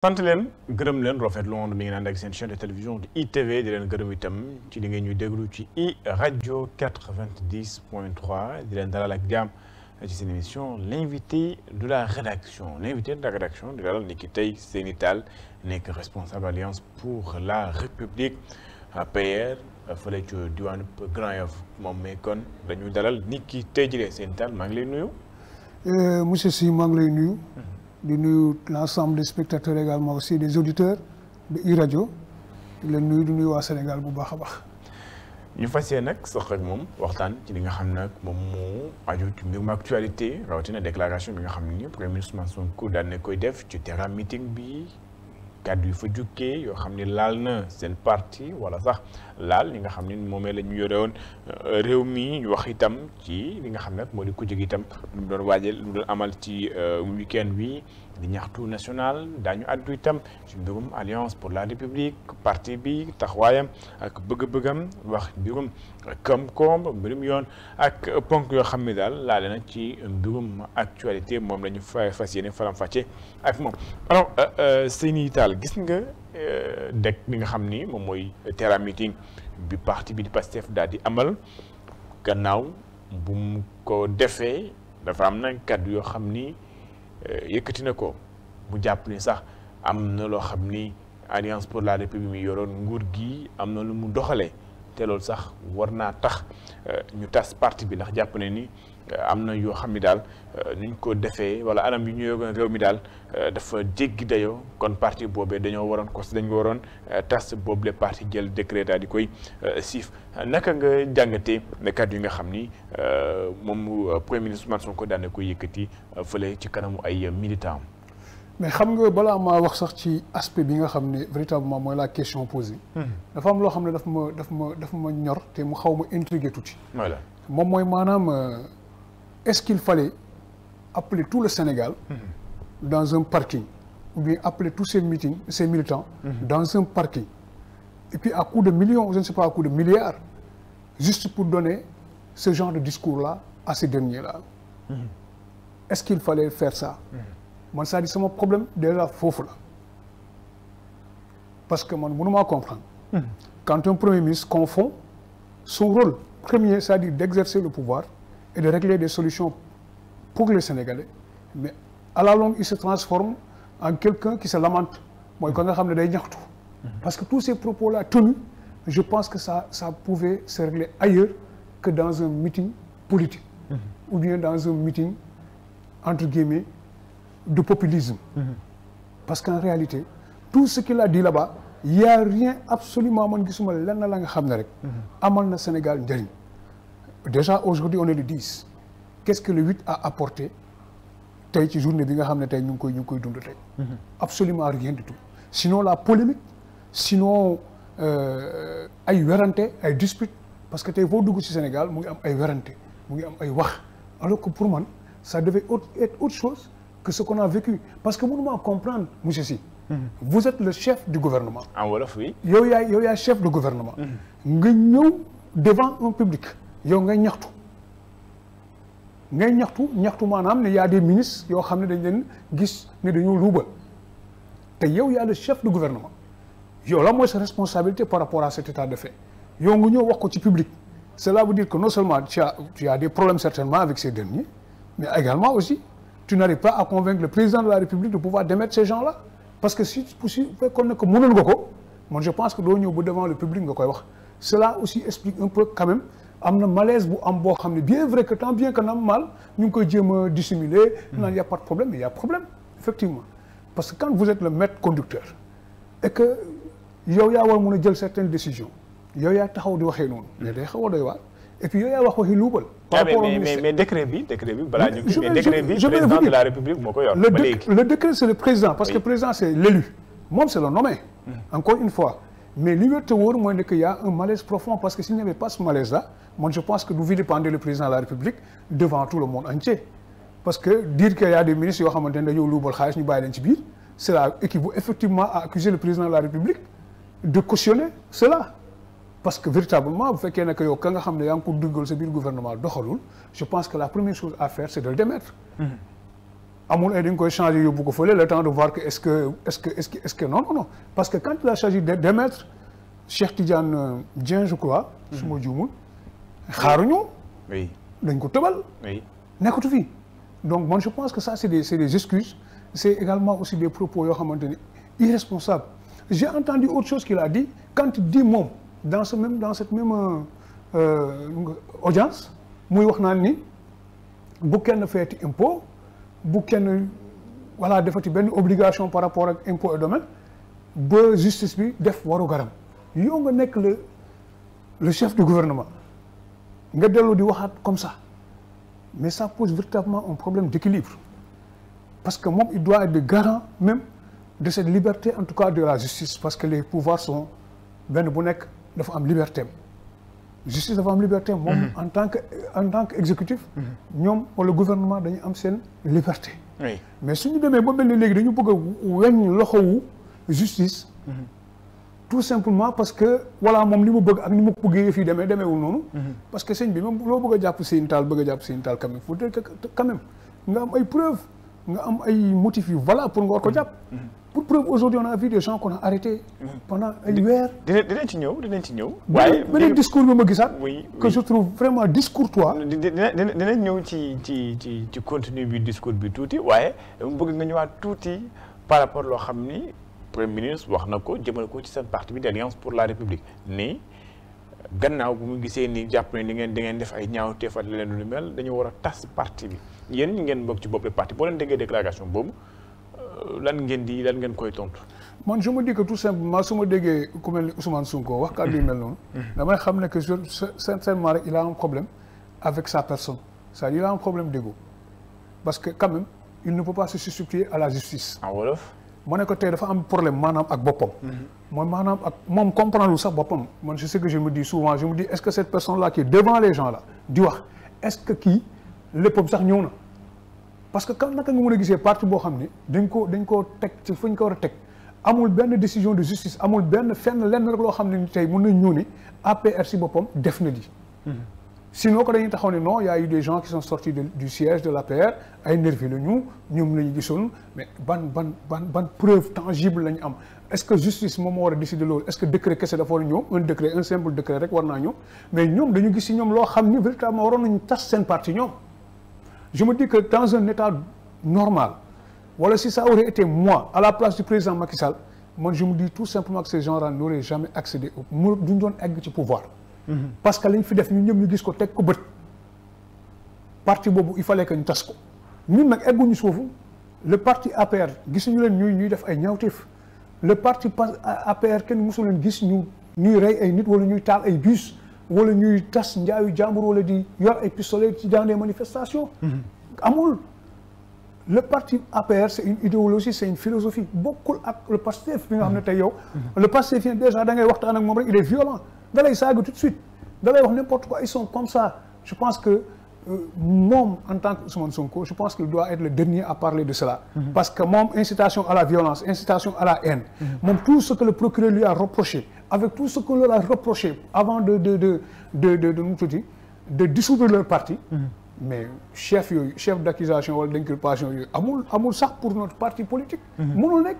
sant leen gërëm leen rafetlu woon mi ngi naan ak seen chaîne de télévision di ITV di leen gërëm itam ci li ngeen ñuy déglu ci i rajo 90.3 di leen dalal ak jàmm ci seen émission l'invité de la rédaction l'invité de la rédaction di dalal ni ki tey Seyni Tall nekk responsable alliance pour la république PR fële ci diwaanu Grand Yoff moom mais kon dañuy dalal ni ki tey jëlee Seyni Tall maa ngi lay nuyu. monsieur Sy maa ngi lay nuyu. di nuyu l'ensemble des spectateurs également aussi des auditeurs de iRadio di leen nuyu di nuyu waa Sénégal bu baax a baax. ñu fas yéene nag sax ak moom waxtaan ci li nga xam nag moom moo aju ci mbirum actualité rawatina déclaration bi nga xam ni premier ministre Ousmane Sonko daan na koy def ci terrain meeting bi kàddu yu fa jukkee yoo xam ni laal na seen parti wala sax laal li nga xam ni moomee la ñu yore woon réew mi ñu wax itam ci li nga xam nag moo di ku jóg itam lu mu doon waajal lu mu doon amal ci week-end bi di ñaxtu national daañu àddu itam ci mbirum alliance pour la république parti bi taxawaayam ak bëgg-bëggam wax mbirum koom-koom mbirum yoon ak ponk yoo xam ne daal laale na ci mbirum actualité moom la ñu fas yéene faram-fàcce ak moom. alors Seyni Tall gis nga dëkk bi nga xam ni moom mooy terrain meeting bi parti bi di Pastef daal di amal gannaaw bu mu ko defee dafa am na kàddu yoo xam ni yëkkati na ko mu jàpp ni sax am na loo xam ni alliance pour la république mi yoroon nguur gi am na lu mu doxalee te loolu sax war naa tax ñu tas parti bi ndax jàpp ne ni am na yoo xam ni daal niñ ko defee wala anam yu ñu yoroon réew mi daal dafa jéggi dayoo kon parti boobee dañoo waroon tas boobu le parti jël décret daal di koy siif naka nga jàngatee ne kàddu yi nga xam ni moom premier ministre Ousmane Sonko daan na koy yëkkati fële ci kanamu ay militants. mais xam nga balaa maa wax sax ci aspect bi nga xam ne véritablement mooy la question posée. dafa am loo xam ne daf ma ñor te mu xaw ma intrigué tuuti. voilà moom mooy maanaam est-ce qu'il fallait appeler tout le Sénégal. dans un parking ou bien appeler tous ces militants. dans un parking et puis à coup de millions je ne sais pas à coup de milliards juste pour donner ce genre de discours-là à ces derniers-là. Est-ce qu'il fallait faire ça? man c'est-à-dire sama problème déjà foofu la parce que man mënumaa comprendre quand un premier ministre confond son rôle premier c'est-à-dire d'exercer le pouvoir et de régler des solutions pour les Sénégalais mais à la longue il se transforme en quelqu'un qui se lamente mooy ko nga xam ne day ñaxtu parce que tous ces propos-là tenus je pense que ça pouvait se régler ailleurs que dans un meeting politique ou bien dans un meeting entre guillemets de populisme. Parce qu'en réalité tout ce qu'il a dit là-bas il y a rien absolument man gisuma lenn la nga xam ne rek amal na Sénégal njëriñ déjà aujourd'hui on est le 10 qu'est-ce que le 8 a apporté tey ci journée bi nga xam ne tey ñu ngi koy dund tey absolument rien du tout sinon la polémique sinon ay werante ay dispute parce que tey boo dugg ci Sénégal mu ngi am ay werante mu ngi am ay wax alors que pour man ça devait être autre chose que ce qu'on a vécu parce que mënuma comprendre monsieur Sy vous êtes le chef du gouvernement en wolof oui yow yaay chef de gouvernement nga ñëw devant un public yow ngay ñaxtu maanaam ne y a des ministres yoo xam ne dañ leen gis ne dañoo luubal te yow yaa le chef du gouvernement yow la mooy sa responsabilité par rapport à cet état de fait yow nga ñëw wax ko ci public cela veut dire que non seulement tu as des problèmes certainement avec ces derniers mais également aussi tu n'arrives pas à convaincre le président de la République de pouvoir démettre ces gens-là parce que si fekkoon ne que mënoon nga ko man je pense que doo ñëw ba devant le public nga koy wax cela aussi explique un peu quand même am na malaise bu am boo xam ne bien vrai que tant bien que na mal ñu ngi koy jéem a dissimuler naan y a pas de problème mais y a problème effectivement parce que quand vous êtes le maître conducteur et que yow yaa war mën a jël certaines décisions yow yaa taxaw di waxee noonu mais day xaw a doy waar et puis yow yaa wax waxi luubal. mais décret bi balaa ñu. mais décret bi président de la République moo ko yor. le décret c'est le président parce que le président c'est l'élu moom c'est le nommé. encore une fois mais li wér te wóor mooy ne que y a un malaise profond parce que s'il n'y avait pas ce malaise là moi je pense que du vilipender le président de la République devant tout le monde entier parce que dire qu'il y a des ministres yoo xamante ne dañoo luubal xaalis ñu bàyyi leen ci biir cela équivaut effectivement à accuser le président de la République de cautionner cela. parce que véritablement bu fekkee ne que yow ka nga xam ne yaa ngi ko duggal sa biir gouvernement doxalul je pense que la première chose à faire c'est de le démettre amul ay dañ koy changer yóbbu ko fële le temps de voir que est-ce que non parce que quand il a s'agit d'émettre Cheikh Tidiane Dieng je crois su ma juumul xaaruñu dañ ko tëbal nekkatu fii donc man je pense que ça c'est des excuses c'est également aussi des propos yoo xamante ni irresponsables. J'ai entendu autre chose qu'il a dit quand il dit moom dans cette même audience muy wax naan ni bu kenn feeti impôt bu kenn voilà defati benn obligation par rapport ak impôt et domaine ba justice bi def waru garam yow nga nekk le chef du gouvernement nga dellu di waxaat comme ça mais ça pose véritablement un problème d'équilibre parce que moom il doit être le garant même de cette liberté en tout cas de la justice parce que les pouvoirs sont benn bu nekk dafa am liberté justice dafa am liberté moom en tant que exécutif ñoom wala gouvernement dañu am seen liberté mais suñu demee ba mel ni léegi dañu bëgg a weñ loxowu justice tout simplement parce que voilà moom li mu bëgg ak ni mu bëggee fii demeewul noonu parce que sëñ bi moom loo bëgg a jàpp Seyni Tall bëgg a jàpp Seyni Tall quand même faut dire que quand même nga am ay preuves nga am ay motifs yu voilà pour nga war ko jàpp pour preuve aujourd'hui on a vu des gens qu'on a arrêtés pendant ay weer dinañ ci ñëw waaye beneen discours bi ma gisaat que je trouve vraiment discourtois dinañ ñëw ci contenu bi discours bi tuuti waaye dama bëgg nga ñëwaat tuuti par rapport loo xam ni Premier ministre wax na ko jëmale ko ci seen parti bi d'Alliance pour la République ni gannaaw bu mu gisee ni jàpp ne di ngeen def ay ñaawteef ak leneen lu mel dañu war a tas parti bi yéen ñi ngeen bokk ci bopp parti boo leen déggee déclaration boobu lan ngeen koy tontu. man je me dis que tout simplement su ma déggee ku mel ni Ousmane Sonko wax kàddu yu mel noonu. damay xam ne que sincèrement rek il a un problème avec sa personne c'est-à-dire il a un problème d'ego parce que quand même il ne peut pas se substituer à la justice. en wolof. ma ne ko tey dafa am problème maanaam ak boppam. mooy maanaam ak moom comprendre lu sax boppam man je sais que je me dis souvent je me dis est-ce que cette personne-là qui est devant les gens là di wax est-ce que kii léppam sax ñëw na. parce que quand naka nga mën a gisee parti boo xam ne dañ koo teg ci fu ñu ko war a teg amul benn décision de justice amul benn fenn lenn rek loo xam ne ni tey mën nañ ñëw ni APR si boppam def na lii. sinon ko dañuy taxaw ne non y a eu des gens qui sont sortis du siège de l'APR ay nervis la ñoom la ñu gisoon mais ban preuve tangible la ñu am est-ce que justice moom moo war a décider loolu est-ce que décret kese dafa war a ñëw un simple décret rek war naa ñëw mais ñoom dañu gis si ñoom loo xam ni véritablement waroon nañu tas seen parti ñoom. Je me dis que dans un état normal, voilà, si ça aurait été moi, à la place du président Macky Sall, moi je me dis tout simplement que ces gens-là n'auraient jamais accédé au pouvoir. Parce que liñ fi def ñun ñëpp ñu gis ko teg ko bët. Parti boobu il fallait que ñu tas ko. ñun nag egguñu foofu le parti APR gisuñu leen ñuy def ay ñaawteef. le parti APR kenn mosu leen gis ñuy rey ay nit wala ñuy taal ay bus. wala ñuy tas njaayu jàmbur wala di yor ay pistolet ci dans des manifestations. amul le parti APR c'est une idéologie c'est une philosophie bokkul ak le Pastef bi nga xam ne tey yow. le Pastef déjà da ngay waxtaan ak moom rek il est violent da lay saaga tout de suite da lay wax n'importe quoi ils sont comme ça je pense que moom en tant que Ousmane Sonko je pense qu'il doit être le dernier à parler de cela. parce que moom incitation à la violence incitation à la haine. moom tout ce que le procureur lui a reproché. avec tout ce que leur a reproché avant de dissoudre leur parti. mais chef d'accusation wala d'inculpation yooyu amul sax pour notre parti politique. mënul nekk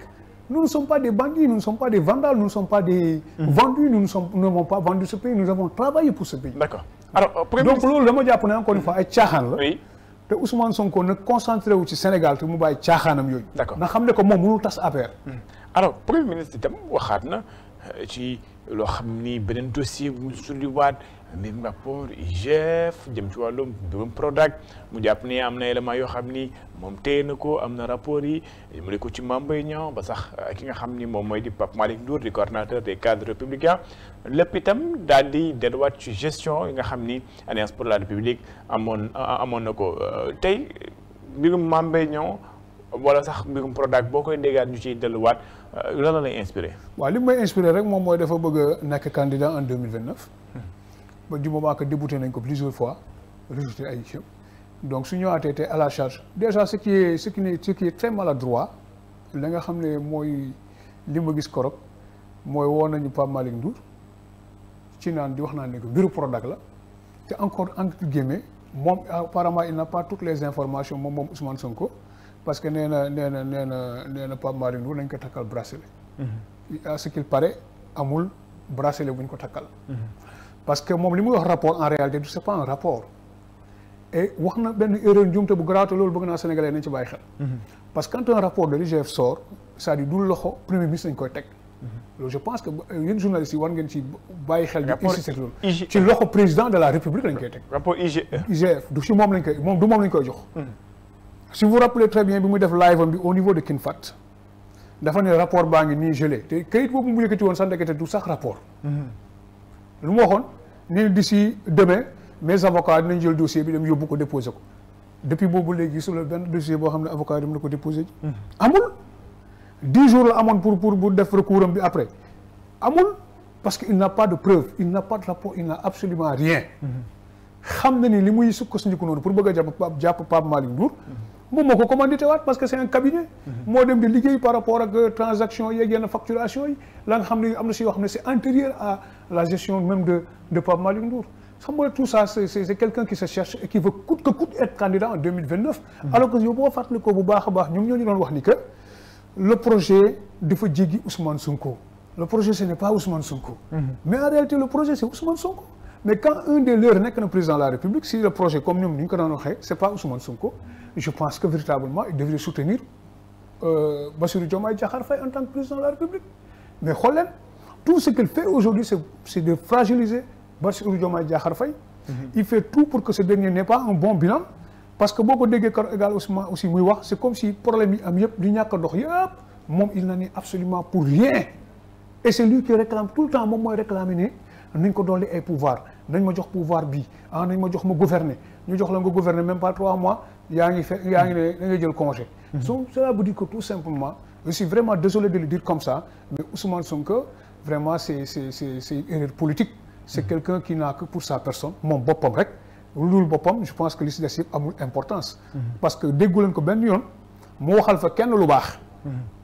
nous ne sommes pas des bandits nous ne sommes pas des vandales nous ne sommes pas des vendus nous n'avons pas vendu ce pays nous avons travaillé pour ce pays. D'accord. Alors donc loolu dama jàpp ne encore une fois ay caaxaan la. oui te Ousmane Sonko nag concentré wu ci Sénégal te mu bàyyi caaxaanam yooyu. D'accord na xam ne que moom mënul tas APR. alors premier ministre itam waxaat na ci loo xam ni beneen dossier bu mu sulliwaat mbirum rapport IGF jëm ci wàllum mbirum Prodac mu jàpp ni am na élément yoo xam ni moom téye na ko am na rapport yi mu ko ci Mame Mbaye Niang ba sax ki nga xam ni moom mooy di Pape Malick Ndour di coordinateur des cadres républicains lépp itam daal di delluwaat ci gestion yi nga xam ni Alliance pour la République amoon na ko tey mbirum Mame Mbaye Niang wala sax mbirum Prodac boo koy déggaat ñu ciy delluwaat lan la lay inspiré. waaw li may inspiré rek moom mooy dafa bëgg a nekk candidat en 2029. ba du moment que débouté nañ ko plusieurs fois rejeté ay yëpp donc su ñëwaatee te à la charge déjà ce qui est très maladroit la nga xam ne mooy li ma gis korog mooy woo nañu Pape Malick Ndour ci naan di wax naan ne que mbiru Prodac la te encore entre guillemets moom apparemment il n'a pas toutes les informations moom Ousmane Sonko parce que nee na Pape Malick Ndour nañ ko takkal bracelet. à ce qu'il paraît amul bracelet bu ñu ko takkal. parce que moom li muy wax rapport en réalité c'est pas un rapport. et wax na benn erreur njuumte bu grave loolu bëgg naa Sénégalais nañ ci bàyyi xel. parce que quand un rapport de l'IGF sort c'est-à-dire du loxo premier ministre nañ koy teg. loolu je pense que yéen journalistes yi war ngeen ci bàyyi xel. di insister loolu ci loxo président de la République lañ koy teg. rapport IGF du ci moom lañ koy du moom lañ koy jox. si vous rappelez très bien bi muy def live am bi au niveau de Kinfat dafa ne rapport baa ngi nii gelé te kayit boobu mu yëkkati woon sax ndekete du sax rapport. lu mu waxoon ni d'ici demain mes avocats dinañ jël dossier bi dem yóbbu ko déposer ko depuis boobu léegi gisul benn dossier boo xam ne avocat yi dem na ko déposer ji. amul 10 jours la amoon pour def recours am bi après amul parce que il n'a pas de preuve il n'a pas de rapport il n'a absolument rien. xam na ni li muy sukkandiku noonu pour bëgg a jàpp Pape Malick Ndour. moom moo ko commandité waat parce que c'est un cabinet. moo dem di liggéey par rapport ak transaction yeeg yenn facturation yi la nga xam ne am na si yoo xam ne c'est antérieur à la gestion même de Pape Malick Ndour. xam nga tout ça c'est quelqu'un qui se cherche et qui veut coûte que coûte être candidat en 2029. alors que yow boo fàttali ko bu baax a baax ñoom ñoo ñu doon wax ni que le projet dafa jéggi Ousmane Sonko. le projet ce n'est pas Ousmane Sonko. mais en réalité le projet c'est Ousmane Sonko. mais quand un des leurs nekk na président de la République si le projet comme ñoom ni ñu ko daan waxee c'est pas Ousmane Sonko je pense que véritablement il devrait soutenir Bassirou Diomaye Diakhar Faye en tant que président de la République mais xool leen tout ce qu'il fait aujourd'hui c'est de fragiliser Bassirou Diomaye Diakhar Faye. il fait tout pour que ce dernier n'ait pas un bon bilan parce que boo ko déggee kar égal aussi muy wax c'est comme si problème yi am yëpp di ñàkk a dox yëpp moom il n'en est absolument pour rien et c'est lui qui réclame tout le temps moom mooy réclamer ne nañ ko dolli ay pouvoir nañ ma jox pouvoir bii nañ ma jox ma gouverner ñu jox la nga gouverner même pas 3 mois yaa ngi ne da ngay jël congé. donc cela veut dire que tout simplement je suis vraiment désolé de le dire comme ça mais Ousmane Sonko vraiment c'est une erreur politique. c'est quelqu'un qui n'a que pour sa personne moom boppam rek lu boppam je pense que li si des yëpp amul importance. parce que déggu leen ko benn yoon mu waxal fa kenn lu baax.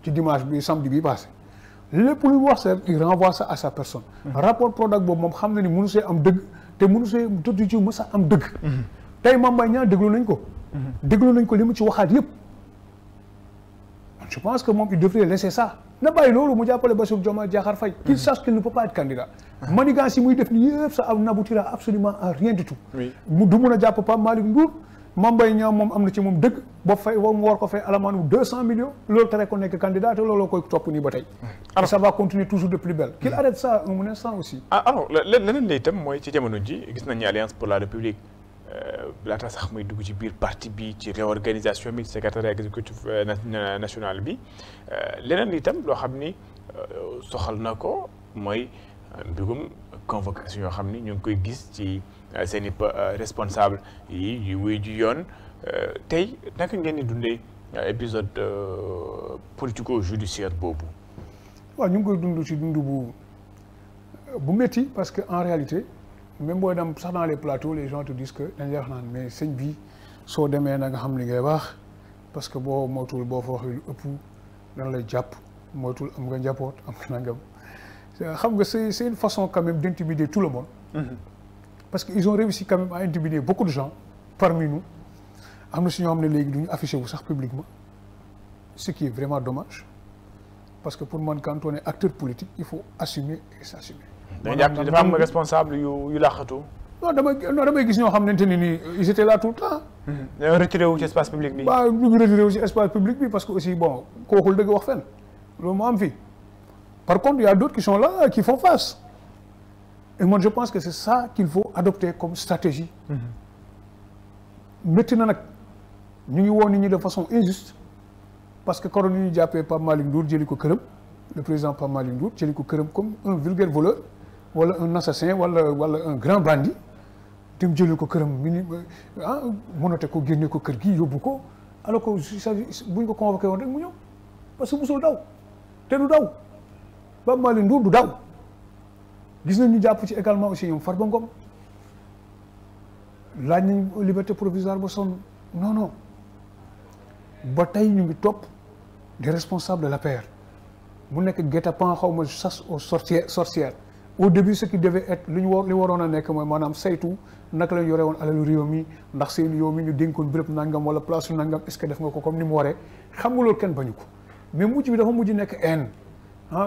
ci dimanche bi samedi bi passé. lépp lu wax c'est il renvoie ça à sa personne. rapport Prodac boobu moom xam na ni mënu see am dëgg te mënu see tuuti ci mës a am dëgg. tey Mame Mbaye Niang déglu nañ ko. déglu nañ ko li mu ci waxaat yëpp. je pense que moom il devrait laisser ça. na bàyyi loolu mu jàppale Bassirou Diomaye Diakhar Faye. qu'il sache qu'il ne peut pas être candidat. manigance yi muy def ni yëpp ça n'aboutira absolument à rien du tout. mu du mun a jàpp Pape Malick Ndour. Mame Mbaye Niang moom am na ci moom dëgg ba fay mu war ko fay alamaanu 200 millions loolu tere ko nekk candidat te looloo koy topp nii ba tey. alors ça va continuer toujours de plus belle. qu'il arrête ça un instant aussi. alors leneen la itam mooy ci jamono ji gis nañu Alliance pour la République laata sax muy dugg ci biir parti bi ci réorganisation bi secrétaire exécutif national bi leneen itam loo xam ni soxal na ko mooy mbigum convocation yoo xam ni ñu ngi koy gis ci. seen i responsable yi wuy ji yoon tey naka ngeen di dundee épisode politico-judiciaire boobu. waaw ñu ngi koy dund ci dund bu métti parce que en réalité même booy dem sax dans les plateaux les gens te disent que dañuy wax naan mais sëñ bi soo demee na nga xam li ngay wax parce que boo moytuwul boo fa waxee lu ëpp dana lay jàpp moytuwul am nga njaboot am nga nangam xam nga c'est une façon quand même d'intimider tout le monde. parce que ils ont réussi quand même à intimider beaucoup de gens parmi nous am na si ñoo xam ne léegi du ñu affiché wu sax publiquement ce qui est vraiment dommage parce que pour man quand on est acteur politique il faut assumer et s'assumer. dañuy jàpp dafa am responsable yu laqatu. non damay gis ñoo xamante ne nii ils étaient là tout le temps. dañoo retiré wu ci espace public bi. waaw ñu ngi retiré wu ci espace public bi parce que aussi bon ku waxul dëgg wax fenn loolu moo am fii par contre il y a d'autres qui sont là qui font face. et moi je pense que c'est ça qu'il faut adopter comme stratégie. métti na nag ñu ngi woo nit ñi de façon injuste parce que koroon ñu jàppee Pape Malick Ndour jëli ko këram le président Pape Malick Ndour jëli ko këram comme un vulgaire voleur wala un assassin wala un grand bandit dem jëli ko këram mënate ko génne ko kër gi yóbbu ko alors que bu ñu ko convoqué woon rek mu ñëw parce que musul daw te du daw Pape Malick Ndour du daw. gis nañ ñu jàpp ci également aussi ñoom Farba Ngom laaj nañ liberté provisoire ba sonn non ba tey ñu ngi topp des responsables de l'APR mu nekk guet-apens xaw ma chasse aux sorcières au début ce qui devait être li waroon a nekk mooy maanaam saytu naka lañ yore woon alalu réew mi ndax seen yow mi ñu dénkoon béréb nangam wala place nangam est-ce que def nga ko comme ni mu waree xam nga loolu kenn bañu ko mais mujj bi dafa mujj nekk haine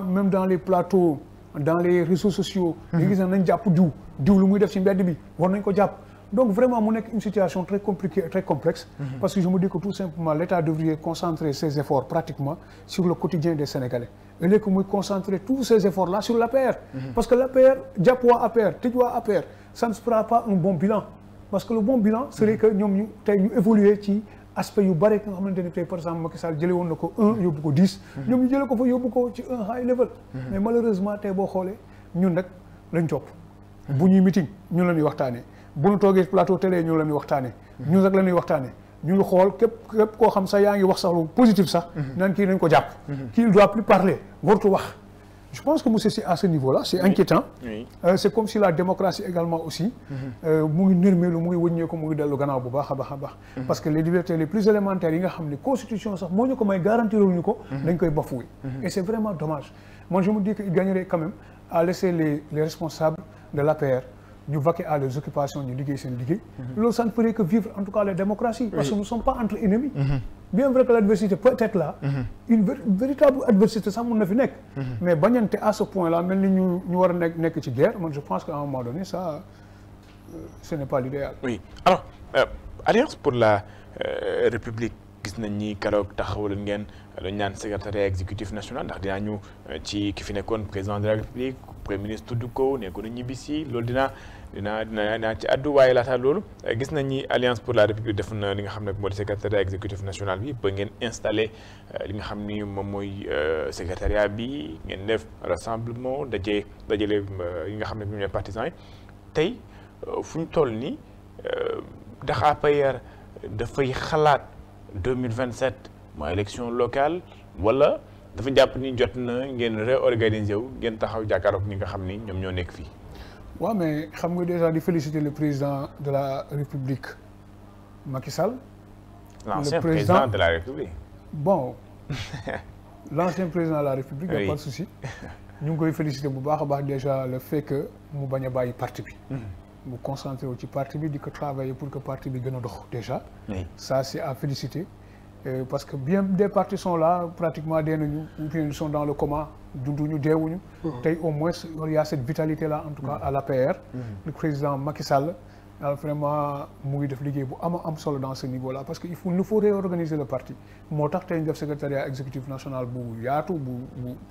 même dans les plateaux dans les réseaux sociaux. ñu gis nañ jàpp diw lu muy def ci mbedd bi war nañ ko jàpp. Donc vraiment mu nekk une situation très compliquée et très complexe. Parce que je me dis que tout simplement l'État devrait concentrer ses efforts pratiquement sur le quotidien des Sénégalais. Au lieu que muy concentrer tous ces efforts-là sur l'APR. Parce que l'APR jàpp waa APR tëj waa APR ça ne fera pas un bon bilan. Parce que le bon bilan serait que ñoom ñu tey ñu évoluer ci aspect yu bare nga xamante ne tey par exemple Macky Sall jëlee woon na ko 1 yóbbu ko 10. ñoom ñu jëlee ko fa yóbbu ko ci un high level. Mais malheureusement tey boo xoolee ñun nag lañ topp. bu ñuy meeting ñun la ñuy waxtaanee. bu ñu toogee plateau télé ñu la ñuy waxtaanee. ñun rek la ñuy waxtaanee. ñu xool képp koo xam sax yaa ngi wax sax lu positif sax. naan kii nañ ko jàpp. kii il doit plus parler wartu wax. je pense que monsieur, c'est à ce niveau-là c'est inquiétant. Oui. C'est comme si la démocratie également aussi. mu ngi nërmeelu mu ngi wëññeeku mu ngi dellu gannaaw bu baax a baax a baax. parce que les libertés les plus élémentaires yi nga xam ne constitution sax moo ñu ko may garantir ñu ko. dañ koy bafouer. et c'est vraiment dommage. moi je me dis qu'il gagnerait quand même à laisser les responsables de l'APR ñu vaquer à leurs occupations ñu liggéey seen liggéey. loolu ça ne ferait que vivre en tout cas la démocratie. parce que nous ne sommes pas entre ennemis. bien vrai que l'adversité peut être là. une véritable adversité sax mun na fi nekk. mais bañante à ce point là mel ni ñu war a nekk ci guerre man je pense qu'à un moment donné ça ce n'est pas l'idéal. oui alors Alliance pour la République gis nañ ni keroog taxawal ngeen dañ naan secrétariat exécutif national ndax dinaa ñu ci ki fi nekkoon président de la République premier ministre tudd ko nekkoon na ñibbisi loolu dinaa ci addu waaye laata loolu gis nañ ni Alliance pour la République def na li nga xam ne moo di secrétariat exécutif national bi ba ngeen installé li nga xam ni moom mooy secrétariat bi ngeen def rassemblement dajale yi nga xam ne ñooy partisans yi tey fu ñu toll nii ndax APR dafay xalaat 2027 mooy élection locale wala dafa jàpp ni jot na ngeen réorganiser wu ngeen taxaw jàkkaarloog ñi nga xam ni ñoom ñoo nekk fii. waaw mais xam nga déjà di féliciter le président de la République Macky Sall. l'ancien président de la République. bon l'ancien président de la République. oui. Y a pas de souci ñu ngi koy féliciter bu baax a baax déjà le fait que mu bañ a bàyyi parti bi. mu concentré wu ci parti bi di ko travailler pour que parti bi gën a dox déjà. Oui. Ça c'est à féliciter. Parce que bien des partis sont là pratiquement dee nañu ils sont dans le coma dunduñu deewuñu. tey au moins il y a cette vitalité là en tout cas à l'APR. Le président Macky Sall vraiment mu ngi def liggéey bu am solo dans ce niveau là parce que il nous faut réorganiser le parti moo tax tey ñu def secrétariat exécutif national bu yaatu bu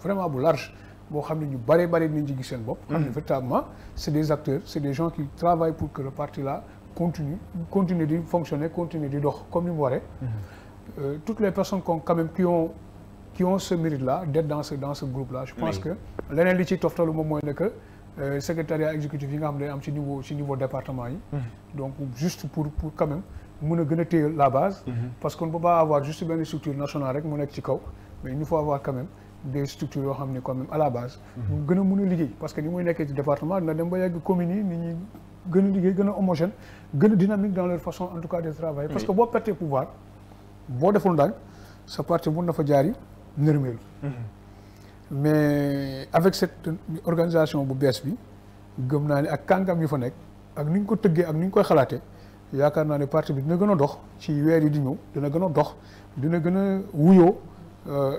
vraiment bu large boo xam ne ñu bari nañ ci gis seen bopp. xam ne véritablement c'est des acteurs c'est des gens qui travaillent pour que le parti là continue di fonctionner continue di dox comme ni mu waree. Toutes les personnes quand même qui ont ce mérite-là d'être dans ce groupe-là je pense que leneen li ci toftalu moom mooy ne que secrétariat exécutif yi nga xam ne am ci niveau département yi donc juste pour quand même mën a gën a téye la base parce qu'on ne peut pas avoir juste benn structure nationale rek mu nekk ci kaw mais il faut avoir quand même des structures yoo xam ne quand même à la base ñu gën a mën a liggéey parce que ni muy nekkee ci département dina dem ba yegg communes yi nit ñi gën a liggéey gën a homogène gën a dynamique dans leur façon en tout cas de travailler parce que boo perdee pouvoir boo deful ndànk sa parti mun na fa jaari nërmeelu mais avec cette organisation bu bees bi gëm naa ne ak kàngam yu fa nekk ak ni ñu ko tëggee ak ni ñu koy xalaatee yaakaar naa ne parti bi dina gën a dox ci weer yi di ñëw dina gën a dox dina gën a wuyoo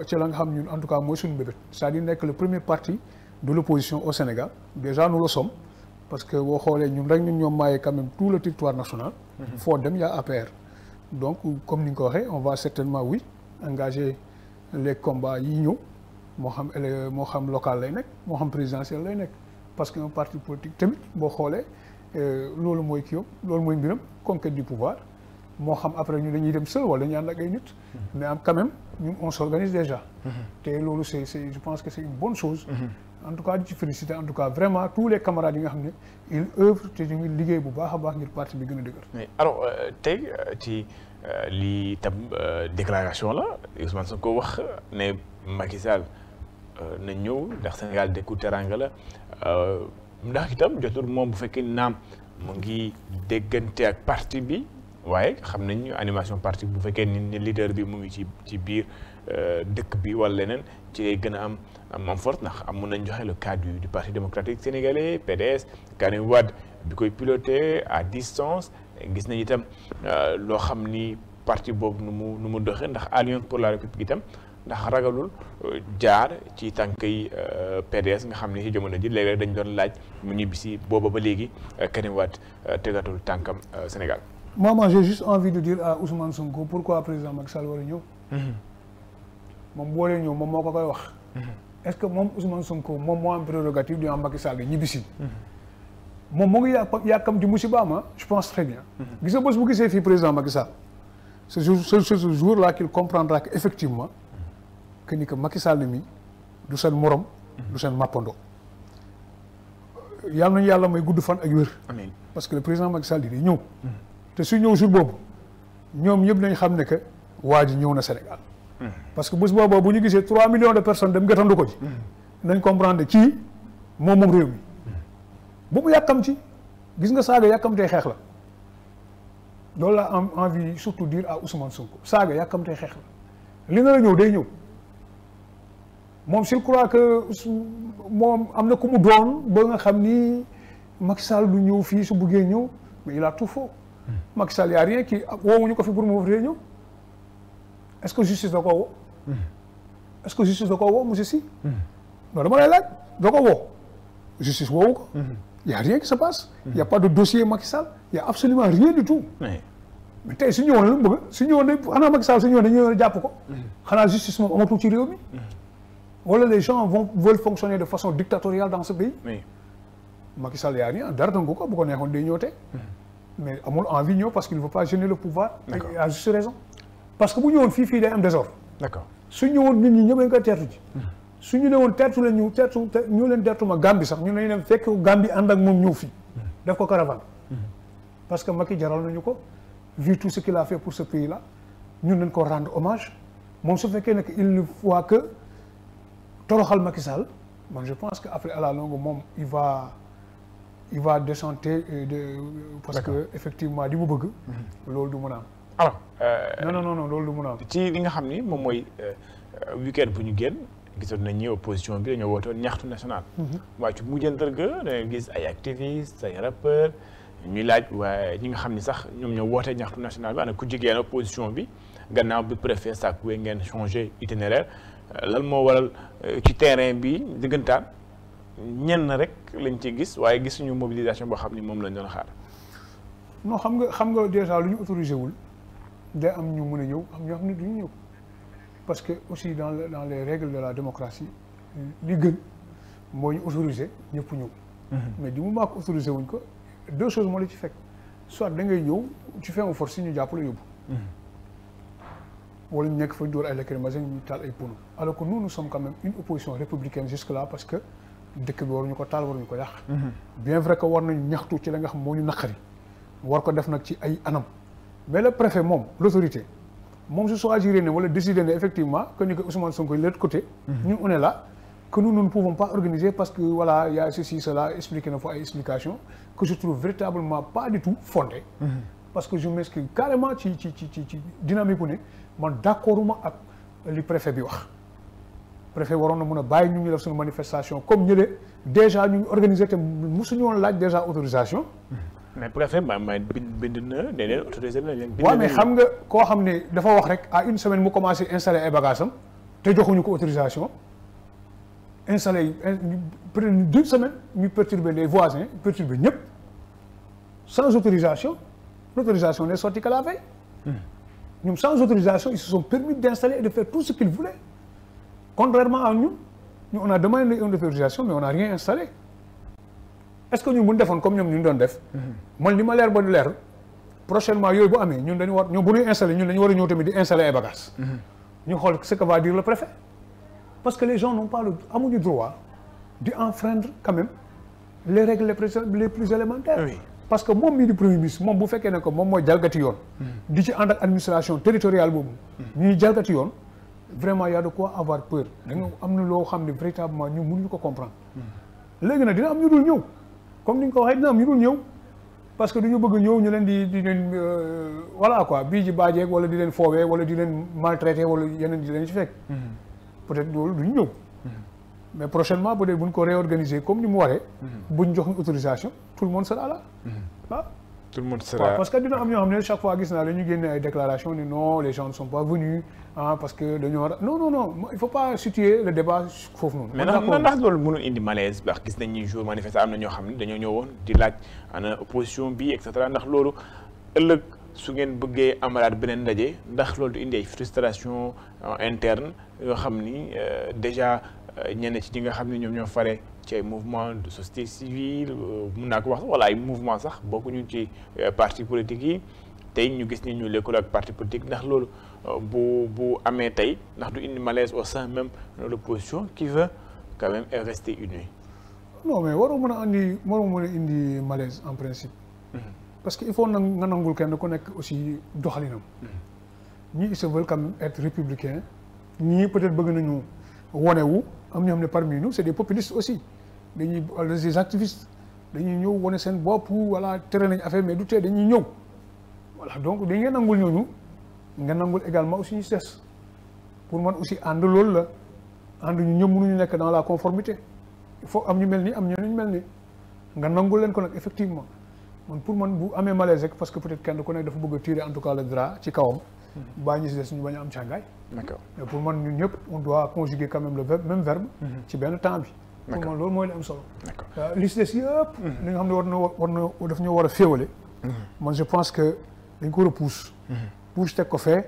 ci la nga xam ñun en tout cas mooy suñu mbébét c'est-à-dire nekk le premier parti de l'opposition au Sénégal déjà nous le sommes parce que boo xoolee ñun rek ñun ñoom maayee quand même tout le territoire national foo dem y a APR donc comme ni nga ko waxee on va certainement oui engager les combats yi ñëw moo xam local lay nekk moo xam présidentiel lay nekk parce que un parti politique tamit boo xoolee loolu mooy kii loolu mooy mbiram conquête du pouvoir moo xam après ñu dañuy dem seul wala dañuy ànd ak ay nit mais am quand même ñun on s'organise déjà te loolu c'est je pense que c'est une bonne chose en tout cas di ci féliciter en tout cas vraiment tous les camarades yi nga xam ne ils œuvrent te ñu ngi liggéey bu baax a baax ngir parti bi gën a dëgër. alors tey ci lii tam déclaration la Ousmane Sonko wax ne Macky Sall na ñëw ndax Sénégal dëkku teranga la ndax itam jotul moom bu fekkee naam mu ngi déggante ak parti bi waaye xam nañu animation parti bu fekkee ni leader bi mu ngi ci biir dëkk bi wala leneen ci lay gën a am force ndax mun nañ joxe le cas du parti démocratique sénégalais PDS Karim Wade bi koy piloté à distance gis nañ itam loo xam ni parti boobu nu mu doxee ndax Alliance pour la République itam ndax ragalul jaar ci tànkay PDS nga xam ne ci jamono ji léeg-léeg dañ doon laaj mu ñibbisi booba ba léegi Karim Wade tegatul tànkam Sénégal. Moi j'ai juste envie de dire à Ousmane Sonko pourquoi président Macky Sall war a ñëw. moom boo lee ñëw moom moo ko koy wax. est-ce que moom Ousmane Sonko moom moo am prérogative di am Macky Sall di ñibbisi. moom moo ngi yàkkam di musibaam je pense très bien. gis nga bés bu gisee fii président Macky Sall ce jour-là qu'il comprendra que effectivement que ni que Macky Sall mi du seen morom. du seen mappandoo. yàlla nañu yàlla may gudd fan ak wér. amiin parce que le président Macky Sall di ñëw. te su ñëw jour boobu ñoom ñëpp nañ xam ne que waa ji ñëw na Sénégal. parce que bés boobu bu ñu gisee 3 millions de personnes dem gëtandu ko ci. nañ comprendre kii moom réew mi. bu mu yàkkam ci gis nga saaga yàkkamtee xeex la loolu la am envie surtout dire à Ousmane Sonko saaga yàkkamtee xeex la li nga la ñëw day ñëw moom s'il croit que moom am na ku mu doon ba nga xam ni Macky Sall du ñëw fii su buggee ñëw mais il a tout faux. Macky Sall y a rien qui woowuñu ko fi pour mu ñëw est-ce que justice da koo woo. est-ce que justice da koo woo monsieur Sy. non dama lay laaj da ko woo justice woowu ko. y a rien qui se passe. y a pas de dossier Macky Sall y a absolument rien du tout. mais tey su ñëwoon la mu bëgg su ñëwoon ne xanaa Macky Sall su ñëwoon dañu ñëw jàpp ko. xanaa justice moom amatul ci réew mi. wala les gens veulent fonctionner de façon dictatoriale dans ce pays. Macky Sall y a rien dara tënku ko bu ko neexoon day ñëw tey. mais amul envie ñëw parce qu'il ne veut pas gêner le pouvoir. et à juste raison. parce que bu ñëwoon fii day am désordre. d'accord su ñëwoon nit ñi ñëpp dañu koy teertu ji. su ñu ne woon teertu leen ñu leen teertu ma Gambie sax ñu ne ñu dem fekk Gambie ànd ak moom ñëw fii. def ko caravane. parce que Macky jaral nañu ko vu tout ce qu'il a fait pour ce pays là ñun nañ ko rendre hommage moom su fekkee ne il ne voit que toroxal Macky Sall man je pense que après à la longue moom il va déchanter parce que effectivement di mu bëgg. loolu du mën a am. alors non loolu du mën a am. ci li nga xam ni moom mooy week-end bu ñu génn. gisoon nañ ñi opposition bi dañoo wootoon ñaxtu national. waaye ci mujjantal ga da ngay gis ay activistes ay rappeurs ñuy laaj waaye ñi nga xam ni sax ñoom ñoo wootee ñaxtu national bi ana ku jigéen opposition bi gannaaw bi préfet sàkkuwee ngeen changer itinéraire lan moo waral ci terrain bi diggantaan ñenn rek lañ ci gis waaye gisuñu mobilisation boo xam ni moom lañ doon xaar. non xam nga déjà lu ñu autorisé wul day am ñu mën a ñëw am ñoo xam ne du ñu ñëw. parce que aussi dans les règles de la démocratie li gën moo ñu autorisé ñëpp ñëw. mais du moment que autorisé wuñ ko 2 choses moo la ci fekk soit da ngay ñëw tu fais un force ñu jàpp la yóbbu. wala ñu nekk fa dóor ay lacrymogènes ñu taal ay pono alors que nous sommes quand même une opposition républicaine jusque là parce que dëkk bi waruñu ko taal waruñu ko yàq. bien vrai que war nañu ñaxtu ci la nga xam moo ñu naqari war ko def nag ci ay anam mais le préfet moom l'autorité moom su choisir ne wala décider ne effectivement que ni que Ousmane Sonko de l'autre côté. ñun on est là que nous ne pouvons pas organiser parce que voilà y a ceci cela expliqué na fa ay explications que je trouve véritablement pas du tout fondées. parce que je m'inscris carrément ci dynamique bu ne man d'accorduma ak li préfet bi wax. préfet waroon na mën a bàyyi ñu def suñu manifestation comme ñële déjà ñu ngi organiser te mosuñu woon laaj déjà autorisation. mais préfet ma bind na ne leen autorisé na leen. waaw mais xam nga koo xam ne dafa wax rek à une semaine mu commencé installer ay bagages am te joxuñu ko autorisation installé peut-être d'une semaine ñu perturber les voisins perturber ñëpp sans autorisation l'autorisation n'est sortie que la veille. ñoom sans autorisation ils se sont permis d'installer et de faire tout ce qu'ils voulaient contrairement à ñun on a demandé une autorisation mais on n'a rien installé. est-ce que ñun bu ñu defoon comme ñoom ñu doon def. man li ma leer ba du leer prochainement yooyu bu amee ñun dañu war ñoom bu ñuy installé ñun dañu war a ñëw tamit di installer ay bagages. ñu xool ce que va dire le préfet. parce que les gens n'ont pas amuñu droit di enfreindre quand même les règles les plus élémentaires. Oui. parce que moom mii di premier ministre moom bu fekkee ne que moom mooy jalgati yoon. di ci ànd ak administration territoriale boobu. ñuy jalgati yoon vraiment y a de quoi avoir peur. da nga am na loo xam ne véritablement ñu mënuñu ko comprendre. léegi nag dina am ñu dul ñëw. comme ni nga ko waxee dina am ñu dul ñëw parce que du ñu bëgg ñëw ñu leen di leen voilà quoi bii ji baajeeg wala di leen foowee wala di leen maltraité wala yeneen di leen ci fekk. peut-être loolu du ñu ñëw. mais prochainement peut-être bu ñu ko réorganiser comme ni mu waree. bu ñu jox ñu autorisation tout le monde sera là. ah. tout le monde sera parce que dina am ñoo xam ne chaque fois gis naa la ñu génne ay déclarations ni non les gens ne sont pas venus parce que dañoo war a non il faut pas situer le débat foofu noonu. mais ndax loolu mënul indi malaise ndax gis nañ ni jour manifestation am na ñoo xam ne dañoo ñëwoon di laaj ana opposition bi et cetera ndax loolu ëllëg su ngeen bëggee amalaat beneen ndaje ndax loolu du indi ay frustration interne yoo xam ni déjà ñenn ci ñi nga xam ne ñoom ñoo fare ci ay mouvement de société civile mun naa ko wax wala ay mouvement sax bokkuñu ci parti politique yi tey ñu gis ni ñu lëkkaloo ak parti politique ndax loolu bu amee tey ndax du indi malaise au sein même de l'opposition qui veut quand même rester unie. non mais waroo mën a indi malaise en principe. parce que il faut nga nangul kenn ku nekk aussi doxalinam. ñii ils se veulent quand même être républicains ñii peut-être bëgg nañu wonewu am ñoo xam ne parmi nous c'est des populistes aussi dañuy des activistes dañuy ñëw wone seen bopp voilà tere nañ affaire mais du tee dañuy ñëw voilà donc dañ ngeen nangul ñooñu nga nangul également aussi ñu des pour man aussi ànd loolu la ànd ñu ñëpp mënuñu nekk dans la conformité il faut am ñu mel nii am ñeneen ñu mel nii nga nangul leen ko nag effectivement man pour man bu amee malaise rek parce que peut-être kenn ku nekk dafa bëgg a tirer en tout cas le drap ci kawam baa ñu si des ñu bañ a am càngaay. D'accord. mais pour man ñun ñëpp on doit conjuguer quand même le même verbe. ci benn temps bi. pour man loolu mooy li am solo. D'accord. li si des yëpp. li nga xam ne daf ñoo war a féewale. man je pense que dañ ko war a pousse. pousse teg ko fee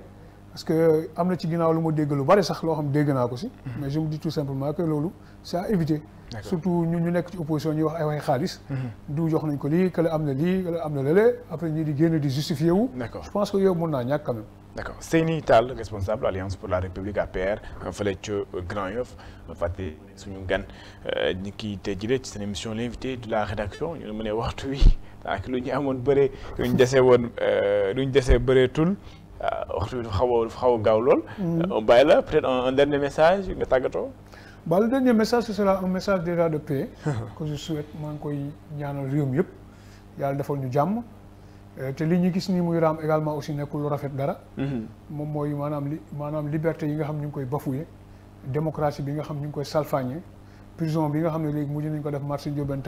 parce que am na ci ginnaaw lu ma dégg lu bari sax loo xam dégg naa ko si. mais je me dis tout simplement que loolu c'est à éviter. surtout ñun ñu nekk ci opposition ñuy wax ay waxi xaalis. du jox nañ ko lii kële am na lii kële am na lële après ñii di génn di justifier wu. D'accord. je pense que yow mën naa ñàkk quand même. D'accord. Seyni Tall responsable Alliance pour la République APR fële ca Grand Yoff fàtte suñu gan ñi kii te jëlee ci seen émission l'invité de la rédaction ñu mu ne waxtu wi daanaka lu ñu amoon bëree lu ñu desee bëreetul waxtu bi dafa xaw a gaaw lool. on bàyyi la peut-être un dernier message nga tàggatoo. Le dernier message ce sera un message déjà de paix que je souhaite maa ngi koy ñaanal réew mi yëpp yàlla defal ñu jàmm. te li ñu gis nii muy raam également aussi nekkul lu rafet dara. moom mooy maanaam liberté yi nga xam ñu ngi koy bafoué démocratie bi nga xam ñu ngi koy salfaañe prison bi nga xam ne léegi mujj nañu ko def marché Ndiobène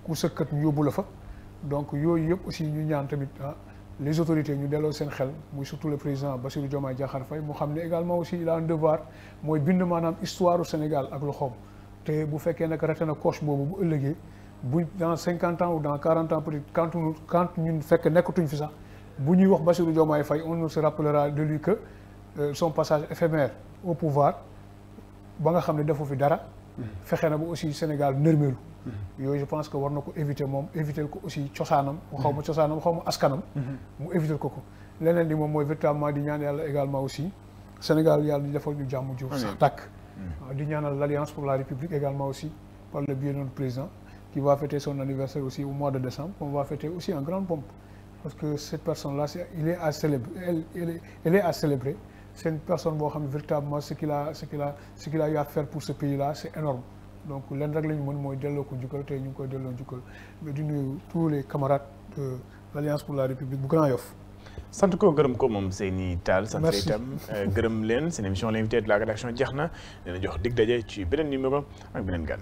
ku sëkkat ñu yóbbu la fa. donc yooyu yëpp aussi ñu ñaan tamit les autorités ñu delloo seen xel muy surtout le président Bassirou Diomaye Diakhar Faye mu xam ne également aussi il a un devoir mooy bind maanaam histoire du Sénégal ak loxoom te bu fekkee nag raté na coche boobu bu ëllëgee. bu dans 50 ans ou dans 40 ans peut-être quand ñun fekk nekkatuñ fi sax bu ñuy wax Bassirou Diomaye Faye on se rappellera de lui que son passage éphémère au pouvoir ba nga xam ne defu fi dara. fexe na ba aussi Sénégal nërmeelu. yooyu je pense que war na ko éviter moom éviter ko aussi cosaanam. xaw ma askanam. mu éviter ko. leneen li moom mooy véritablement di ñaan yàlla également aussi Sénégal yàlla di defal ñu jàmm ju sax tàkk. di ñaanal l'Alliance pour la République également aussi par le biais de notre président. qui va fêter son anniversaire aussi au mois de décembre, on va fêter aussi en grande pompe. Parce que cette personne-là, elle est à célébrer. C'est une personne qui véritablement ce qu'il a eu à faire pour ce pays-là, c'est énorme. Donc, l'un des tous les camarades de l'Alliance pour la République bu Grand Yoff. sant ko gërëm ko moom Seyni Tall. sant itam gërëm leen seen émission l'invité de la rédaction jeex na dina jox dig daje ci beneen numéro ak beneen gan.